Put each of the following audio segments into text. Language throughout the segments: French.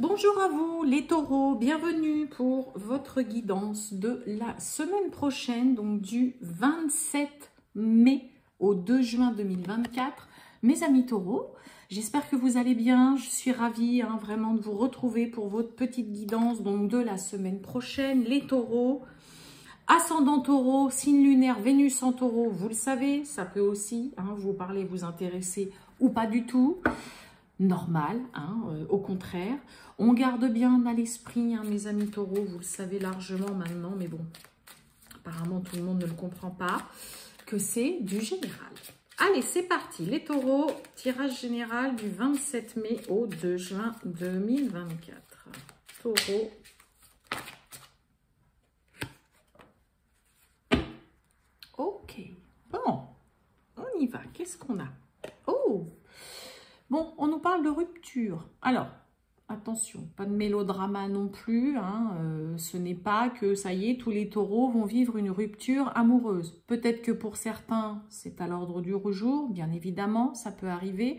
Bonjour à vous les taureaux, bienvenue pour votre guidance de la semaine prochaine, donc du 27 mai au 2 juin 2024. Mes amis taureaux, j'espère que vous allez bien, je suis ravie vraiment de vous retrouver pour votre petite guidance donc de la semaine prochaine. Les taureaux, ascendant taureau, signe lunaire, Vénus en taureau, vous le savez, ça peut aussi vous parler, vous intéresser ou pas du tout. Normal, au contraire. On garde bien à l'esprit, mes amis taureaux, vous le savez largement maintenant, mais bon, apparemment tout le monde ne le comprend pas, que c'est du général. Allez, c'est parti, les taureaux, tirage général du 27 mai au 2 juin 2024. Taureau. Ok, bon, on y va, qu'est-ce qu'on a? Oh! Bon, on nous parle de rupture. Alors, attention, pas de mélodrama non plus. Ce n'est pas que, ça y est, tous les taureaux vont vivre une rupture amoureuse. Peut-être que pour certains, c'est à l'ordre du jour, bien évidemment, ça peut arriver.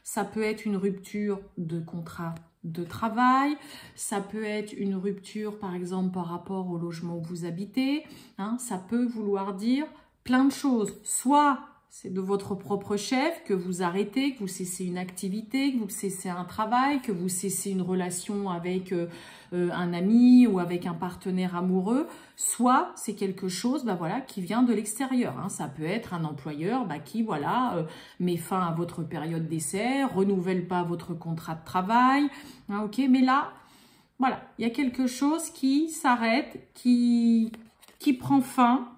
Ça peut être une rupture de contrat de travail. Ça peut être une rupture, par exemple, par rapport au logement où vous habitez. Ça peut vouloir dire plein de choses. Soit c'est de votre propre chef que vous arrêtez, que vous cessez une activité, que vous cessez un travail, que vous cessez une relation avec un ami ou avec un partenaire amoureux. Soit c'est quelque chose qui vient de l'extérieur. Ça peut être un employeur qui met fin à votre période d'essai, renouvelle pas votre contrat de travail. Ok, mais là, voilà, il y a quelque chose qui s'arrête, qui prend fin.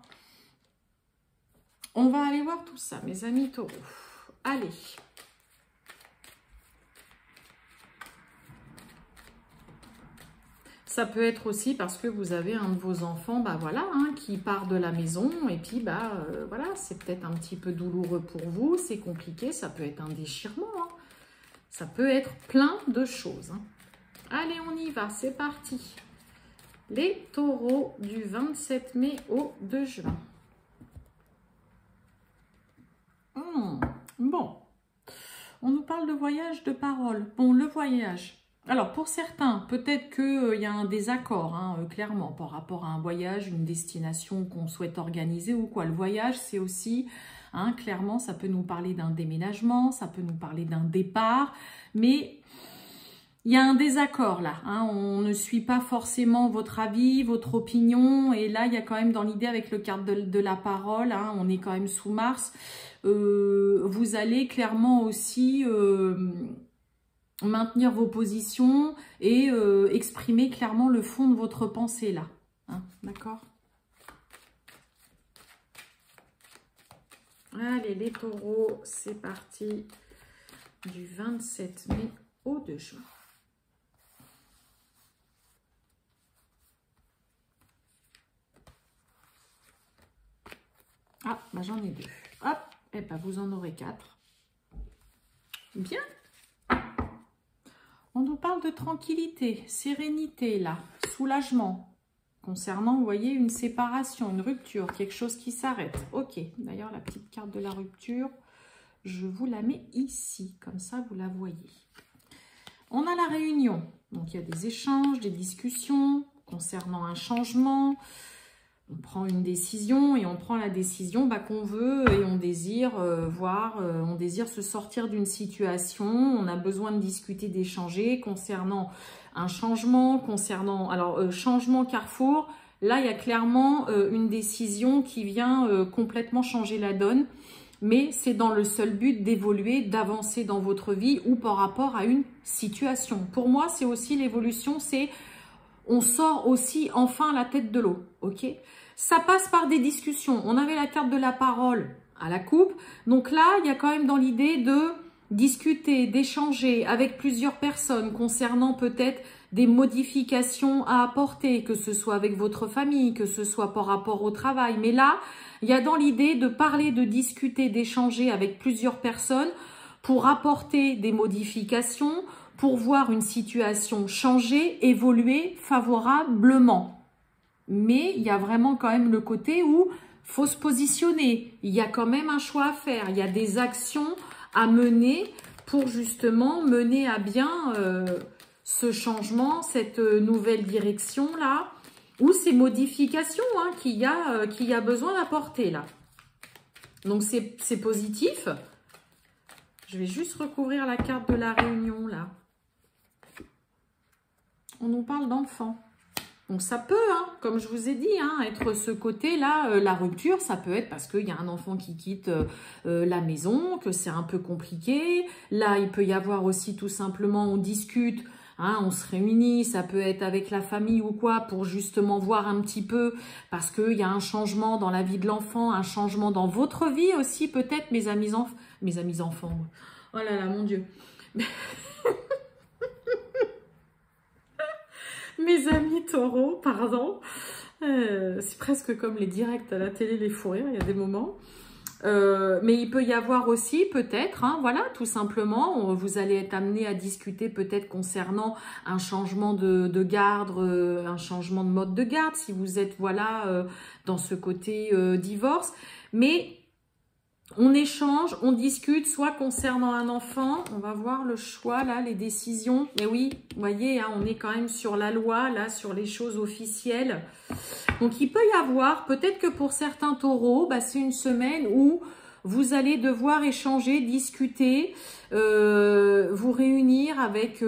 On va aller voir tout ça, mes amis taureaux. Allez. Ça peut être aussi parce que vous avez un de vos enfants, qui part de la maison. Et puis, c'est peut-être un petit peu douloureux pour vous. C'est compliqué. Ça peut être un déchirement. Ça peut être plein de choses. Allez, on y va. C'est parti. Les taureaux du 27 mai au 2 juin. Bon, on nous parle de voyage de parole. Bon, le voyage. Alors, pour certains, peut-être qu'il y a un désaccord, clairement, par rapport à un voyage, une destination qu'on souhaite organiser ou quoi. Le voyage, c'est aussi, clairement, ça peut nous parler d'un déménagement, ça peut nous parler d'un départ, mais il y a un désaccord là, on ne suit pas forcément votre avis, votre opinion, et là il y a quand même dans l'idée avec le carte de la parole, on est quand même sous Mars, vous allez clairement aussi maintenir vos positions et exprimer clairement le fond de votre pensée là, d'accord? Allez les taureaux, c'est parti, du 27 mai au 2 juin. Ah, j'en ai 2. Hop, et vous en aurez 4. Bien. On nous parle de tranquillité, sérénité, là, soulagement. Concernant, vous voyez, une séparation, une rupture, quelque chose qui s'arrête. Ok, d'ailleurs, la petite carte de la rupture, je vous la mets ici, comme ça, vous la voyez. On a la réunion. Donc, il y a des échanges, des discussions concernant un changement. On prend une décision et on prend la décision qu'on veut et on désire on désire se sortir d'une situation. On a besoin de discuter, d'échanger concernant un changement, changement Carrefour. Là, il y a clairement une décision qui vient complètement changer la donne. Mais c'est dans le seul but d'évoluer, d'avancer dans votre vie ou par rapport à une situation. Pour moi, c'est aussi l'évolution, c'est on sort aussi enfin la tête de l'eau, ok? Ça passe par des discussions. On avait la carte de la parole à la coupe. Donc là, il y a quand même dans l'idée de discuter, d'échanger avec plusieurs personnes concernant peut-être des modifications à apporter, que ce soit avec votre famille, que ce soit par rapport au travail. Mais là, il y a dans l'idée de parler, de discuter, d'échanger avec plusieurs personnes pour apporter des modifications, pour voir une situation changer, évoluer favorablement. Mais il y a vraiment quand même le côté où il faut se positionner. Il y a quand même un choix à faire. Il y a des actions à mener pour justement mener à bien ce changement, cette nouvelle direction-là, ou ces modifications hein, qu'il y a besoin d'apporter là. Donc, c'est positif. Je vais juste recouvrir la carte de la réunion, là. On nous parle d'enfants. Donc, ça peut, hein, comme je vous ai dit, hein, être ce côté-là, la rupture, ça peut être parce qu'il y a un enfant qui quitte la maison, que c'est un peu compliqué. Là, il peut y avoir aussi tout simplement, on discute, hein, on se réunit, ça peut être avec la famille ou quoi, pour justement voir un petit peu, parce qu'il y a un changement dans la vie de l'enfant, un changement dans votre vie aussi, peut-être, mes amis enfants. Oh là là, mon Dieu. Mes amis taureaux, pardon. C'est presque comme les directs à la télé, les fous rires, il y a des moments. Mais il peut y avoir aussi peut-être, hein, voilà, tout simplement, vous allez être amené à discuter peut-être concernant un changement de garde, un changement de mode de garde, si vous êtes, voilà, dans ce côté divorce. Mais on échange, on discute, soit concernant un enfant, on va voir le choix, là, les décisions. Mais oui, vous voyez, hein, on est quand même sur la loi, là, sur les choses officielles. Donc, il peut y avoir, peut-être que pour certains taureaux, bah, c'est une semaine où vous allez devoir échanger, discuter, vous réunir avec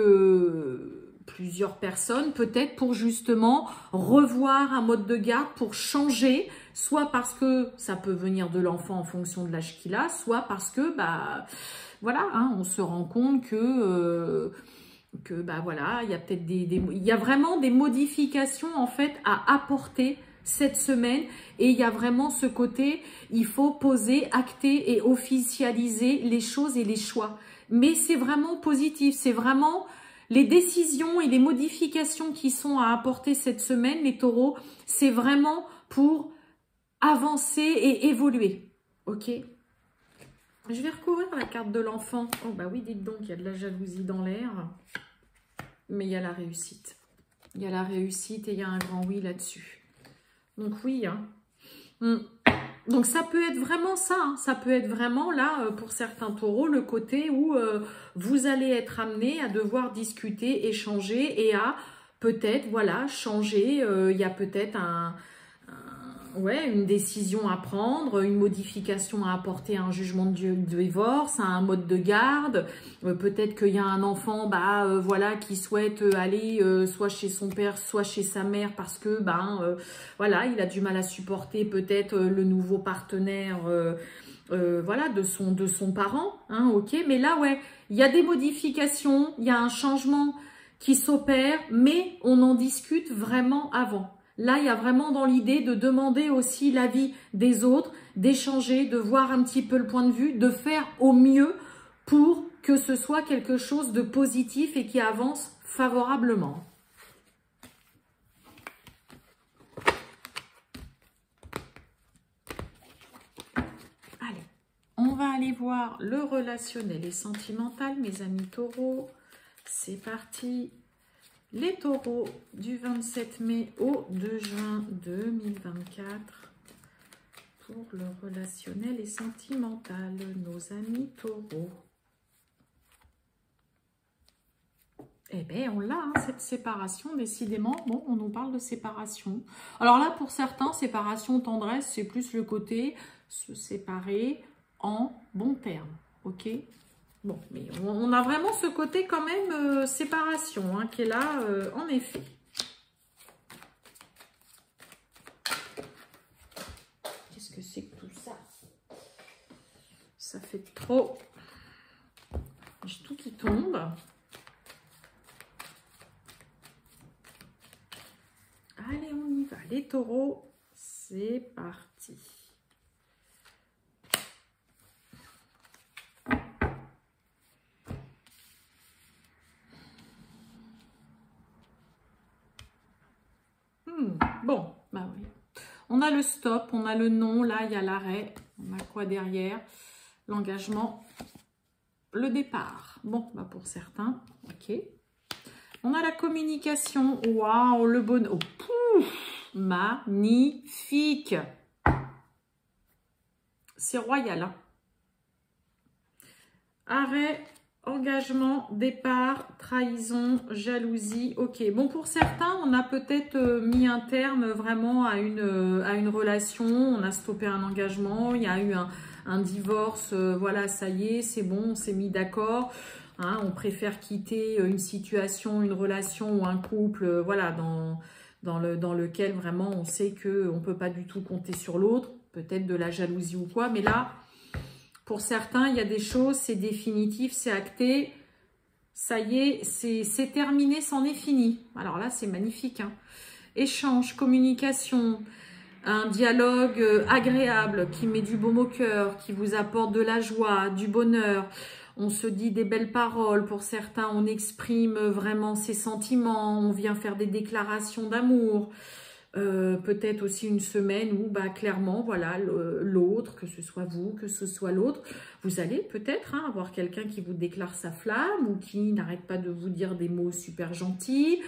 plusieurs personnes, peut-être pour justement revoir un mode de garde, pour changer, soit parce que ça peut venir de l'enfant en fonction de l'âge qu'il a, soit parce que, bah, voilà, hein, on se rend compte que bah voilà, il y a peut-être il y a vraiment des modifications en fait à apporter cette semaine, et il y a vraiment ce côté, il faut poser, acter et officialiser les choses et les choix. Mais c'est vraiment positif, c'est vraiment les décisions et les modifications qui sont à apporter cette semaine, les taureaux, c'est vraiment pour avancer et évoluer, ok? Je vais recouvrir la carte de l'enfant. Oh bah oui, dites donc, il y a de la jalousie dans l'air. Mais il y a la réussite. Il y a la réussite et il y a un grand oui là-dessus. Donc oui, hein. Donc ça peut être vraiment ça. Hein. Ça peut être vraiment là, pour certains taureaux, le côté où vous allez être amené à devoir discuter, échanger et à peut-être, voilà, changer. Il y a peut-être ouais, une décision à prendre, une modification à apporter à un jugement de divorce, à un mode de garde. Peut-être qu'il y a un enfant voilà, qui souhaite aller soit chez son père, soit chez sa mère parce que voilà, il a du mal à supporter peut-être le nouveau partenaire voilà, de son parent. Hein, ok, mais là, ouais, il y a des modifications, il y a un changement qui s'opère, mais on en discute vraiment avant. Là, il y a vraiment dans l'idée de demander aussi l'avis des autres, d'échanger, de voir un petit peu le point de vue, de faire au mieux pour que ce soit quelque chose de positif et qui avance favorablement. Allez, on va aller voir le relationnel et sentimental, mes amis taureaux. C'est parti. Les taureaux du 27 mai au 2 juin 2024 pour le relationnel et sentimental, nos amis taureaux. Eh bien, on l'a, hein, cette séparation, décidément. Bon, on nous parle de séparation. Alors là, pour certains, séparation, tendresse, c'est plus le côté se séparer en bons termes, ok ? Bon, mais on a vraiment ce côté quand même séparation hein, qui est là, en effet. Qu'est-ce que c'est que tout ça? Ça fait trop. J'ai tout qui tombe. Allez, on y va. Les taureaux, c'est parti. Bon, bah oui. On a le stop, on a le non, là il y a l'arrêt. On a quoi derrière? L'engagement, le départ. Bon, bah pour certains, ok. On a la communication. Waouh, le bonheur. Oh, magnifique. C'est royal. Hein. Arrêt engagement, départ, trahison, jalousie. Ok, bon pour certains, on a peut-être mis un terme vraiment à une relation, on a stoppé un engagement, il y a eu un divorce, voilà, ça y est, c'est bon, on s'est mis d'accord. Hein, on préfère quitter une situation, une relation ou un couple, voilà, dans lequel vraiment on sait qu'on ne peut pas du tout compter sur l'autre, peut-être de la jalousie ou quoi, mais là, pour certains, il y a des choses, c'est définitif, c'est acté, ça y est, c'est terminé, c'en est fini. Alors là, c'est magnifique. Hein. Échange, communication, un dialogue agréable qui met du baume au cœur, qui vous apporte de la joie, du bonheur. On se dit des belles paroles, pour certains, on exprime vraiment ses sentiments, on vient faire des déclarations d'amour. Peut-être aussi une semaine où bah, clairement, voilà, l'autre, que ce soit vous, que ce soit l'autre, vous allez peut-être hein, avoir quelqu'un qui vous déclare sa flamme ou qui n'arrête pas de vous dire des mots super gentils.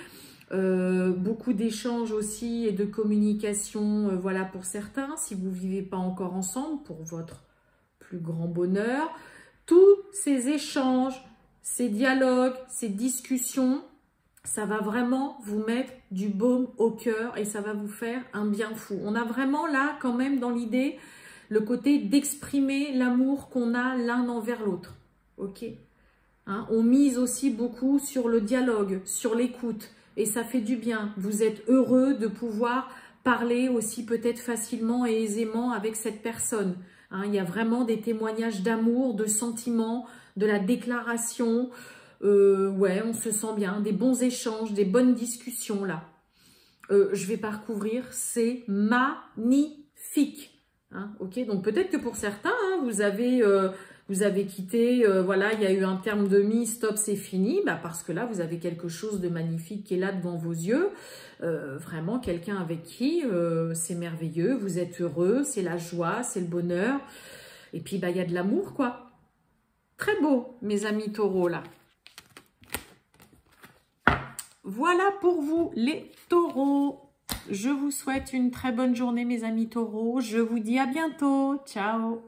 Beaucoup d'échanges aussi et de communication, voilà pour certains, si vous ne vivez pas encore ensemble, pour votre plus grand bonheur. Tous ces échanges, ces dialogues, ces discussions, ça va vraiment vous mettre du baume au cœur et ça va vous faire un bien fou. On a vraiment là quand même dans l'idée le côté d'exprimer l'amour qu'on a l'un envers l'autre. Ok, hein, on mise aussi beaucoup sur le dialogue, sur l'écoute et ça fait du bien. Vous êtes heureux de pouvoir parler aussi peut-être facilement et aisément avec cette personne. Hein, il y a vraiment des témoignages d'amour, de sentiments, de la déclaration. Ouais, on se sent bien, des bons échanges, des bonnes discussions là. Je vais pas recouvrir, c'est magnifique. Hein, ok, donc peut-être que pour certains, hein, vous avez quitté, voilà, il y a eu un terme de mise, stop, c'est fini, bah parce que là, vous avez quelque chose de magnifique qui est là devant vos yeux. Vraiment, quelqu'un avec qui c'est merveilleux, vous êtes heureux, c'est la joie, c'est le bonheur. Et puis, bah, il y a de l'amour, quoi. Très beau, mes amis taureaux, là. Voilà pour vous, les taureaux. Je vous souhaite une très bonne journée, mes amis taureaux. Je vous dis à bientôt. Ciao.